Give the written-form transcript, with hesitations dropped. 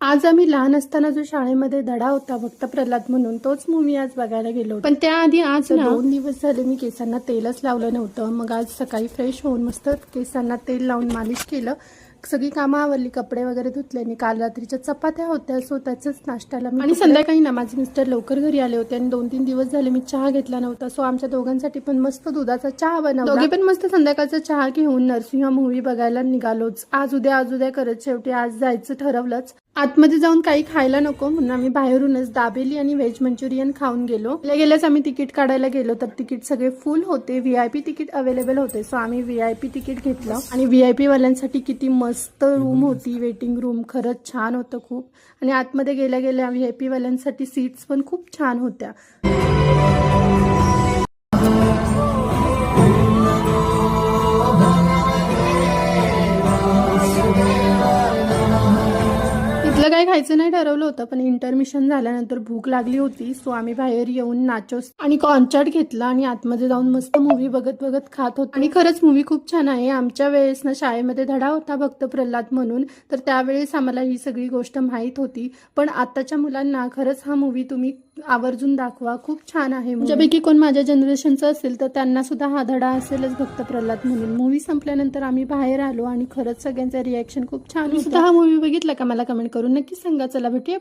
आज आम्ही लहान असताना जो शाळेमध्ये धडा होता भक्त प्रल्हाद म्हणून तोच मूवी आज बघायला गेलो. पण त्याआधी आज 2 दिवस झाले मी केसांना तेलच लावलं नव्हतं. मग आज सकाळी फ्रेश होऊन मस्त केसांना तेल लावून मालिश केलं. सगळी कामं आवरली, कपडे वगैरे धुतले आणि काल रात्रीच्या चपात्या होत्या सो त्याच्याच नाश्त्याला मी आणि संध्याकाळी ना माझे मिस्टर लवकर घरी आले होते आणि 2-3 दिवस झाले मी चहा घेतला नव्हता. सो आमच्या दोघांसाठी पण मस्त दुधाचा चहा बनवला. दोघे पण मस्त संध्याकाळचा चहा घेऊन नरसिंह मूवी बघायला निघालोच. आज उद्या करत शेवटी आज जायचं ठरवलंच. आतमध्ये जाऊन काही खायला नको म्हणून आम्ही बाहेरूनच दाबेली आणि व्हेज मंचुरियन खाऊन गेलो. गेल्याच आम्ही तिकीट काढायला गेलो तर तिकीट सगळे फुल होते. VIP तिकीट अवेलेबल होते सो आम्ही VIP तिकीट घेतलं आणि VIP वाल्यांसाठी किती मस्त रूम होती, वेटिंग रूम खरंच छान होतं खूप. आणि आतमध्ये गेल्या VIP वाल्यांसाठी सीट्स पण खूप छान होत्या. इथलं काही खायचं नाही ठरवलं होतं पण इंटरमिशन झाल्यानंतर भूक लागली होती सो आम्ही बाहेर येऊन नाचोस आणि कॉन्सर्ट घेतला आणि आतमध्ये जाऊन मस्त मूवी बघत खात होतो. आणि खरंच मूवी खूप छान आहे. आमच्या वेळेस ना शाळेमध्ये धडा होता भक्त प्रल्हाद म्हणून, तर त्यावेळेस आम्हाला ही सगळी गोष्ट माहीत होती. पण आताच्या मुलांना खरंच हा मूवी तुम्ही आवर्जून दाखवा, खूप छान आहे. ज्यापैकी कोण माझ्या जनरेशनचं असेल तर त्यांना सुद्धा हा धडा असेलच भक्त प्रल्हाद म्हणून. मूवी संपल्यानंतर आम्ही बाहेर आलो आणि खरंच सगळ्यांचं रिॲक्शन खूप छान. सुद्धा हा मूवी बघितला का मला कमेंट करून नक्की सांगा. चला भेटूया.